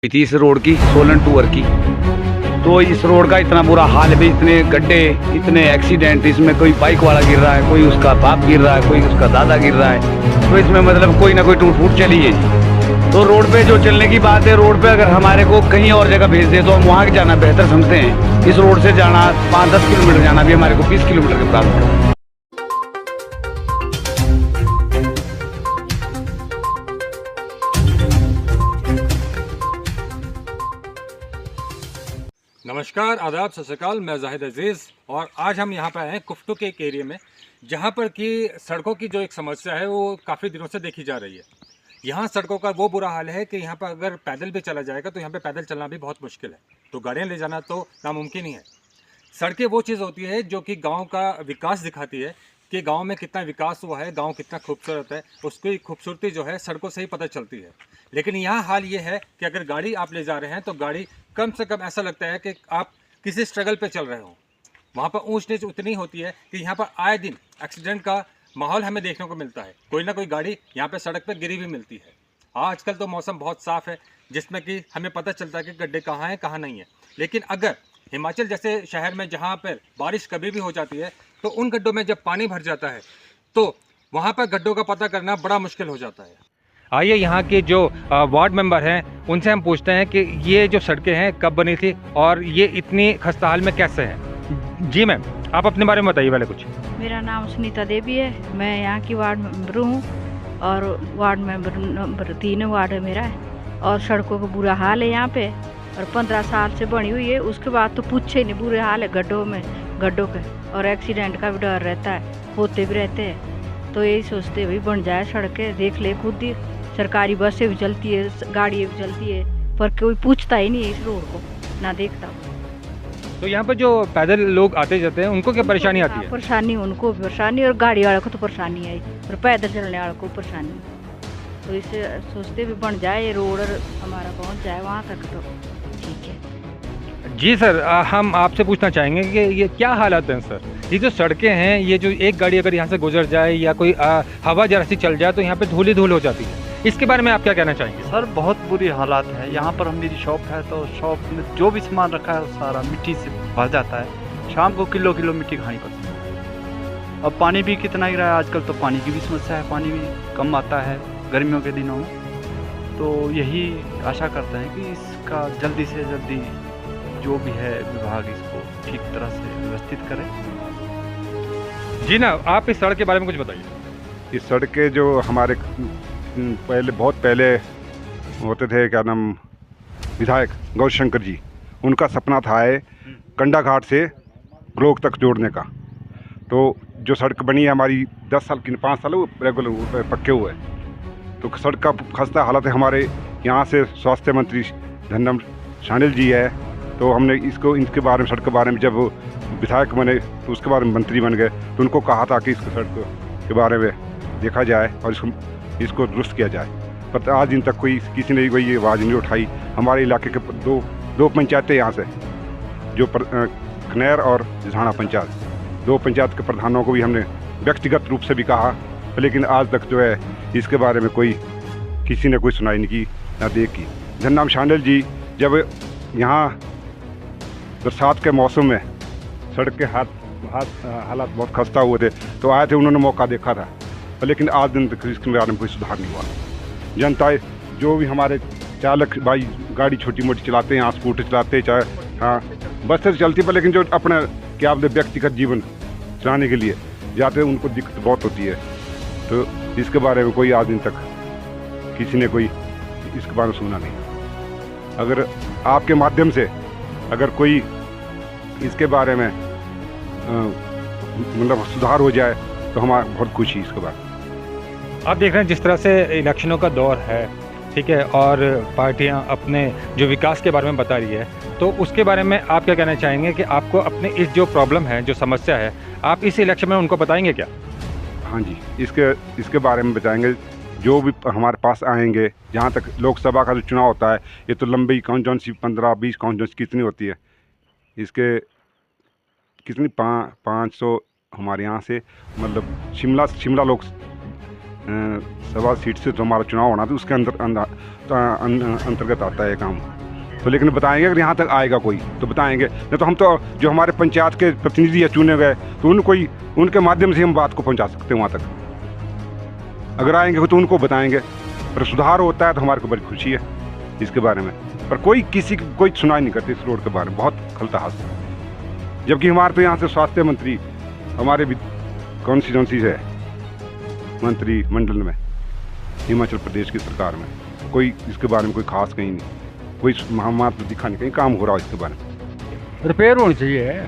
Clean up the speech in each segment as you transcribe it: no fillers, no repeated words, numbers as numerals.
थी इस रोड की, सोलन टू अर्की। तो इस रोड का इतना बुरा हाल है, इतने गड्ढे, इतने एक्सीडेंट, इसमें कोई बाइक वाला गिर रहा है, कोई उसका बाप गिर रहा है, कोई उसका दादा गिर रहा है। तो इसमें मतलब कोई ना कोई टूट फूट चली है जी। तो रोड पे जो चलने की बात है, रोड पे अगर हमारे को कहीं और जगह भेज दे तो हम वहाँ जाना बेहतर समझते हैं। इस रोड से जाना 5-10 किलोमीटर जाना भी हमारे को 20 किलोमीटर के बराबर है। नमस्कार, आदाब, सत श्री अकाल। मैं जाहिद अजीज़ और आज हम यहाँ पर आए हैं कुफ्टू के एक एरिया में, जहाँ पर कि सड़कों की जो एक समस्या है वो काफ़ी दिनों से देखी जा रही है। यहाँ सड़कों का वो बुरा हाल है कि यहाँ पर अगर पैदल भी चला जाएगा तो यहाँ पे पैदल चलना भी बहुत मुश्किल है, तो गाड़ियाँ ले जाना तो नामुमकिन ही है। सड़कें वो चीज़ होती है जो कि गाँव का विकास दिखाती है कि गांव में कितना विकास हुआ है, गांव कितना खूबसूरत है। उसकी खूबसूरती जो है सड़कों से ही पता चलती है। लेकिन यहाँ हाल ये है कि अगर गाड़ी आप ले जा रहे हैं तो गाड़ी कम से कम ऐसा लगता है कि आप किसी स्ट्रगल पे चल रहे हो। वहाँ पर ऊंच नीच उतनी होती है कि यहाँ पर आए दिन एक्सीडेंट का माहौल हमें देखने को मिलता है। कोई ना कोई गाड़ी यहाँ पर सड़क पर गिरी भी मिलती है। आजकल तो मौसम बहुत साफ़ है, जिसमें कि हमें पता चलता है कि गड्ढे कहाँ हैं कहाँ नहीं है। लेकिन अगर हिमाचल जैसे शहर में जहाँ पर बारिश कभी भी हो जाती है तो उन गड्ढों में जब पानी भर जाता है तो वहाँ पर गड्ढों का पता करना बड़ा मुश्किल हो जाता है। आइए यहाँ के जो वार्ड मेंबर हैं उनसे हम पूछते हैं कि ये जो सड़कें हैं कब बनी थी और ये इतनी खस्ता हाल में कैसे हैं। जी मैम, आप अपने बारे में बताइए पहले कुछ। मेरा नाम सुनीता देवी है, मैं यहाँ की वार्ड मेंबर हूँ और वार्ड मेंबर नंबर 3 वार्ड है मेरा है। और सड़कों का बुरा हाल है यहाँ पे, और 15 साल से बनी हुई है। उसके बाद तो पूछे ही नहीं, बुरे हाल है गड्ढों के, और एक्सीडेंट का भी डर रहता है, होते भी रहते हैं। तो यही सोचते भाई बन जाए सड़कें, देख ले खुद ही सरकारी बसें भी चलती है, गाड़ियाँ भी चलती है, पर कोई पूछता ही नहीं है इस रोड को, ना देखता। तो यहाँ पर जो पैदल लोग आते जाते हैं उनको क्या परेशानी आती है? परेशानी उनको भी परेशानी, और गाड़ी वाले को तो परेशानी है, और पैदल चलने वाले को परेशानी। तो इसे सोचते भी बन जाए ये रोड और हमारा पहुँच जाए वहाँ तक तो ठीक है। जी सर, हम आपसे पूछना चाहेंगे कि ये क्या हालात हैं सर? ये जो सड़कें हैं, ये जो एक गाड़ी अगर यहाँ से गुजर जाए या कोई हवा जरा सी चल जाए तो यहाँ पे धूल ही धूल हो जाती है। इसके बारे में आप क्या कहना चाहेंगे? सर बहुत बुरी हालात है यहाँ पर। मेरी शॉप है तो शॉप में जो भी सामान रखा है वो सारा मिट्टी से भर जाता है। शाम को किलो किलो मिट्टी खानी पड़ती है। अब पानी भी कितना गिरा है आजकल, तो पानी की भी समस्या है, पानी भी कम आता है गर्मियों के दिनों में। तो यही आशा करते हैं कि इसका जल्दी से जल्दी जो भी है विभाग इसको ठीक तरह से व्यवस्थित करे। जी ना, आप इस सड़क के बारे में कुछ बताइए। इस सड़कें जो हमारे पहले बहुत पहले होते थे, क्या नाम, विधायक गौरीशंकर जी, उनका सपना था है कंडा घाट से ग्लोक तक जोड़ने का। तो जो सड़क बनी है हमारी 10 साल की, 5 साल रेगुलर पक्के हुए। तो सड़क का खस्ता हालत है। हमारे यहाँ से स्वास्थ्य मंत्री धन्यम शानिल जी है, तो हमने इनके बारे में, सड़क के बारे में, जब विधायक बने तो उसके बारे में मंत्री बन गए, तो उनको कहा था कि इसको सड़क के बारे में देखा जाए और इसको दुरुस्त किया जाए। पर आज दिन तक किसी ने कोई ये आवाज़ नहीं उठाई। हमारे इलाके के दो पंचायतें यहाँ से, जो खनैर और झाड़ा पंचायत, 2 पंचायत के प्रधानों को भी हमने व्यक्तिगत रूप से भी कहा, लेकिन आज तक जो है इसके बारे में किसी ने कोई सुनाई नहीं की, ना देख की। धन्यम शानिल जी जब यहाँ बरसात के मौसम में सड़क के हालात बहुत खस्ता हुए थे तो आए थे, उन्होंने मौका देखा था, लेकिन आज दिन तक इसके बारे में कोई सुधार नहीं हुआ। जनता जो भी हमारे चालक भाई गाड़ी छोटी मोटी चलाते हैं, यहाँ स्कूटर चलाते हैं, चाहे हाँ बस से चलती पर, लेकिन जो अपना क्या बोलते व्यक्तिगत जीवन चलाने के लिए जाते हैं उनको दिक्कत बहुत होती है। तो इसके बारे में कोई आज दिन तक किसी ने कोई इसके बारे में सुना नहीं। अगर आपके माध्यम से अगर कोई इसके बारे में मतलब सुधार हो जाए तो हमारा बहुत खुशी इसके बाद। आप देख रहे हैं जिस तरह से इलेक्शनों का दौर है, ठीक है, और पार्टियां अपने जो विकास के बारे में बता रही है, तो उसके बारे में आप क्या कहना चाहेंगे कि आपको अपने इस जो प्रॉब्लम है, जो समस्या है, आप इस इलेक्शन में उनको बताएंगे क्या? हाँ जी, इसके बारे में बताएंगे। जो भी हमारे पास आएंगे, जहाँ तक लोकसभा का जो चुनाव होता है, ये तो लंबी कॉन्स्टिट्यूंसी 15-20 कॉन्स्टिट्यूंसी कितनी होती है, इसके कितनी 500 हमारे यहाँ से, मतलब शिमला लोक सभा सीट से जो हमारा चुनाव होना था उसके अंदर अंतर्गत आता है ये काम। तो लेकिन बताएंगे अगर यहाँ तक आएगा कोई तो बताएंगे, नहीं तो हम तो जो हमारे पंचायत के प्रतिनिधि चुने गए तो उनके माध्यम से हम बात को पहुँचा सकते हैं वहाँ तक। अगर आएंगे तो उनको बताएंगे, पर सुधार होता है तो हमारे को बड़ी खुशी है इसके बारे में। पर कोई सुनाई नहीं करती इस रोड के बारे में, बहुत खलता हाथ। जबकि हमारे तो यहाँ से स्वास्थ्य मंत्री हमारे भी कॉन्स्टिट्यूंसी से मंत्री मंडल में हिमाचल प्रदेश की सरकार में, कोई इसके बारे में कोई खास कहीं नहीं, कोई हमारे तो दिखा नहीं कहीं काम हो रहा है इसके बारे में। रिपेयर होनी चाहिए,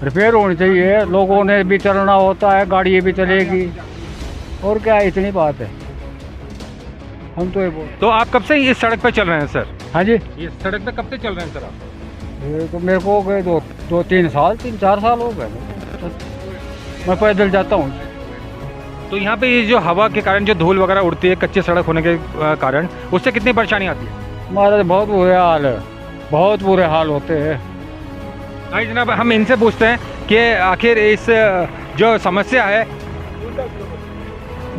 रिपेयर होनी चाहिए। लोगों ने भी चलना होता है, गाड़ी भी चलेगी, और क्या इतनी बात है। हम तो ये बोल। तो आप कब से इस सड़क पर चल रहे हैं सर? हाँ जी, ये सड़क पे कब से चल रहे हैं सर आप? ये तो मेरे को हो गए 2-3 साल, 3-4 साल हो गए। मैं पैदल जाता हूँ। तो यहाँ पे ये जो हवा के कारण जो धूल वगैरह उड़ती है कच्ची सड़क होने के कारण, उससे कितनी परेशानी आती है? हमारे बहुत बुरे हाल है, बहुत बुरे हाल होते हैं। हाँ जनाब, हम इनसे पूछते हैं कि आखिर इस जो समस्या है।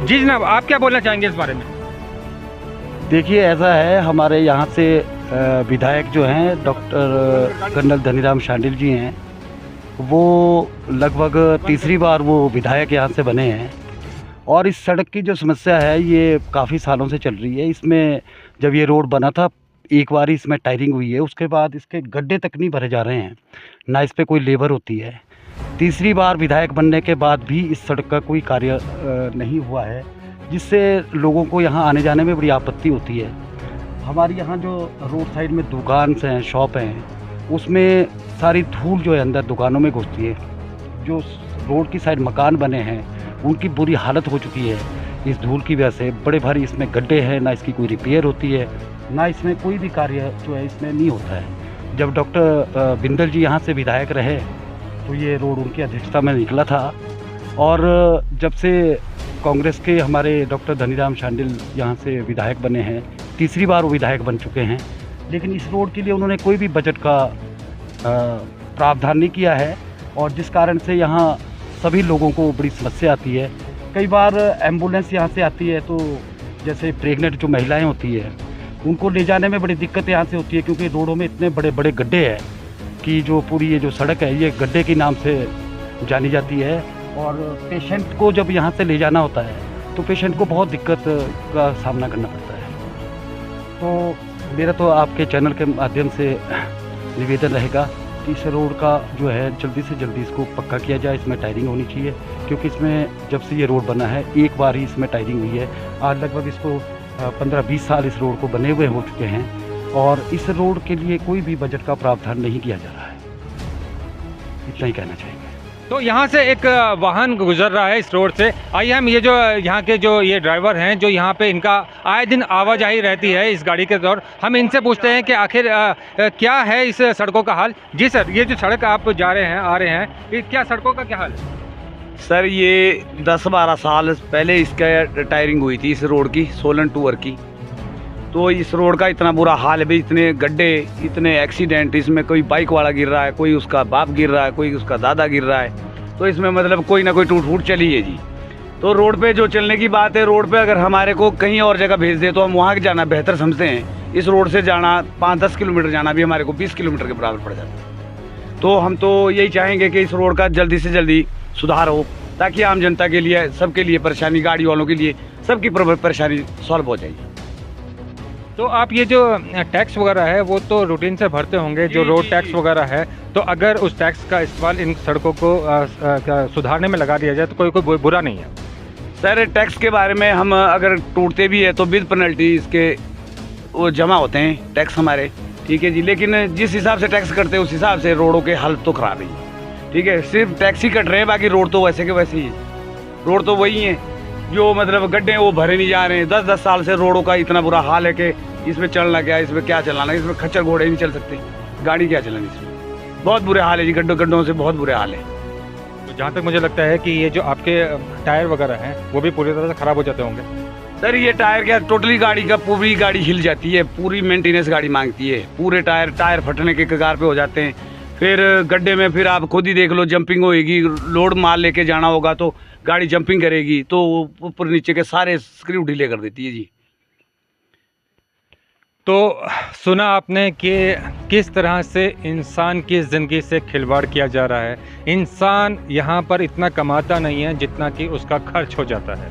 जी जनाब, आप क्या बोलना चाहेंगे इस बारे में? देखिए, ऐसा है, हमारे यहाँ से विधायक जो हैं डॉक्टर कर्नल धनीराम शांडिल जी हैं, वो लगभग तीसरी बार वो विधायक यहाँ से बने हैं। और इस सड़क की जो समस्या है ये काफ़ी सालों से चल रही है। इसमें जब ये रोड बना था एक बार इसमें टायरिंग हुई है, उसके बाद इसके गड्ढे तक नहीं भरे जा रहे हैं, ना इस पर कोई लेबर होती है। तीसरी बार विधायक बनने के बाद भी इस सड़क का कोई कार्य नहीं हुआ है, जिससे लोगों को यहाँ आने जाने में बड़ी आपत्ति होती है। हमारी यहाँ जो रोड साइड में दुकान हैं, शॉप हैं, उसमें सारी धूल जो है अंदर दुकानों में घुसती है। जो रोड की साइड मकान बने हैं उनकी बुरी हालत हो चुकी है इस धूल की वजह से। बड़े भारी इसमें गड्ढे हैं, ना इसकी कोई रिपेयर होती है, ना इसमें कोई भी कार्य जो है इसमें नहीं होता है। जब डॉक्टर बिंदल जी यहाँ से विधायक रहे तो ये रोड उनकी अध्यक्षता में निकला था, और जब से कांग्रेस के हमारे डॉक्टर धनीराम शांडिल यहाँ से विधायक बने हैं, तीसरी बार वो विधायक बन चुके हैं, लेकिन इस रोड के लिए उन्होंने कोई भी बजट का प्रावधान नहीं किया है, और जिस कारण से यहाँ सभी लोगों को बड़ी समस्या आती है। कई बार एम्बुलेंस यहाँ से आती है तो जैसे प्रेग्नेंट जो महिलाएं होती है उनको ले जाने में बड़ी दिक्कत यहाँ से होती है, क्योंकि रोडों में इतने बड़े बड़े गड्ढे हैं कि जो पूरी ये जो सड़क है ये गड्ढे के नाम से जानी जाती है। और पेशेंट को जब यहाँ से ले जाना होता है तो पेशेंट को बहुत दिक्कत का सामना करना पड़ता है। तो मेरा तो आपके चैनल के माध्यम से निवेदन रहेगा कि इस रोड का जो है जल्दी से जल्दी इसको पक्का किया जाए, इसमें टायरिंग होनी चाहिए, क्योंकि इसमें जब से ये रोड बना है एक बार ही इसमें टायरिंग हुई है। आज लगभग इसको 15-20 साल इस रोड को बने हुए हो चुके हैं, और इस रोड के लिए कोई भी बजट का प्रावधान नहीं किया जा रहा है। इतना ही कहना चाहेंगे। तो यहाँ से एक वाहन गुजर रहा है इस रोड से। आइए हम ये जो यहाँ के जो ये ड्राइवर हैं जो यहाँ पे इनका आए दिन आवाजाही रहती है इस गाड़ी के दौर, हम इनसे पूछते हैं कि आखिर क्या है इस सड़कों का हाल। जी सर, ये जो सड़क आप जा रहे हैं आ रहे हैं, ये क्या सड़कों का क्या हाल है? सर ये 10-12 साल पहले इसका टायरिंग हुई थी इस रोड की, सोलन टू वर्की। तो इस रोड का इतना बुरा हाल है भाई, इतने गड्ढे, इतने एक्सीडेंट, इसमें कोई बाइक वाला गिर रहा है, कोई उसका बाप गिर रहा है, कोई उसका दादा गिर रहा है। तो इसमें मतलब कोई ना कोई टूट फूट चली है जी। तो रोड पे जो चलने की बात है, रोड पे अगर हमारे को कहीं और जगह भेज दे तो हम वहाँ जाना बेहतर समझते हैं। इस रोड से जाना 5-10 किलोमीटर जाना भी हमारे को 20 किलोमीटर के बराबर पड़ जाता है। तो हम तो यही चाहेंगे कि इस रोड का जल्दी से जल्दी सुधार हो, ताकि आम जनता के लिए, सबके लिए परेशानी, गाड़ी वालों के लिए, सबकी परेशानी सॉल्व हो जाएगी। तो आप ये जो टैक्स वगैरह है वो तो रूटीन से भरते होंगे, जो रोड टैक्स वगैरह है, तो अगर उस टैक्स का इस्तेमाल इन सड़कों को सुधारने में लगा दिया जाए तो कोई बुरा नहीं है। सर टैक्स के बारे में हम अगर टूटते भी है तो विद पेनल्टी इसके वो जमा होते हैं टैक्स हमारे, ठीक है जी। लेकिन जिस हिसाब से टैक्स करते हैं उस हिसाब से रोडों के हालत तो ख़राब है, ठीक है। सिर्फ टैक्स ही कट रहे हैं, बाकी रोड तो वैसे के वैसे ही है। रोड तो वही है, जो मतलब गड्ढे वो भरे नहीं जा रहे हैं। 10-10 साल से रोडों का इतना बुरा हाल है कि इसमें चलना क्या, इसमें क्या चलाना, इसमें खच्चर घोड़े नहीं चल सकते, गाड़ी क्या चलानी, इसमें बहुत बुरे हाल है जी। गड्ढों से बहुत बुरे हाल है। तो जहाँ तक मुझे लगता है कि ये जो आपके टायर वगैरह हैं वो भी पूरी तरह से ख़राब हो जाते होंगे। सर ये टायर क्या, टोटली गाड़ी का पूरी गाड़ी हिल जाती है, पूरी मेंटेनेंस गाड़ी मांगती है। पूरे टायर फटने के कगार पे हो जाते हैं। फिर गड्ढे में फिर आप खुद ही देख लो, जंपिंग होएगी, लोड माल लेके जाना होगा तो गाड़ी जंपिंग करेगी तो ऊपर नीचे के सारे स्क्रू ढीले कर देती है जी। तो सुना आपने कि किस तरह से इंसान की ज़िंदगी से खिलवाड़ किया जा रहा है। इंसान यहाँ पर इतना कमाता नहीं है जितना कि उसका खर्च हो जाता है।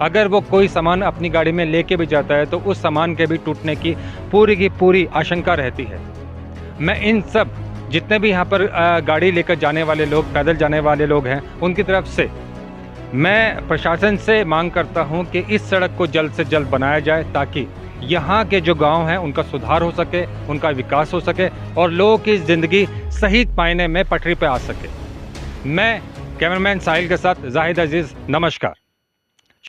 अगर वो कोई सामान अपनी गाड़ी में लेके भी जाता है तो उस सामान के भी टूटने की पूरी आशंका रहती है। मैं इन सब जितने भी यहाँ पर गाड़ी लेकर जाने वाले लोग, पैदल जाने वाले लोग हैं, उनकी तरफ से मैं प्रशासन से मांग करता हूँ कि इस सड़क को जल्द से जल्द बनाया जाए ताकि यहाँ के जो गांव हैं उनका सुधार हो सके, उनका विकास हो सके और लोगों की ज़िंदगी सही मायने में पटरी पे आ सके। मैं कैमरामैन साहिल के साथ जाहिद अजीज़, नमस्कार।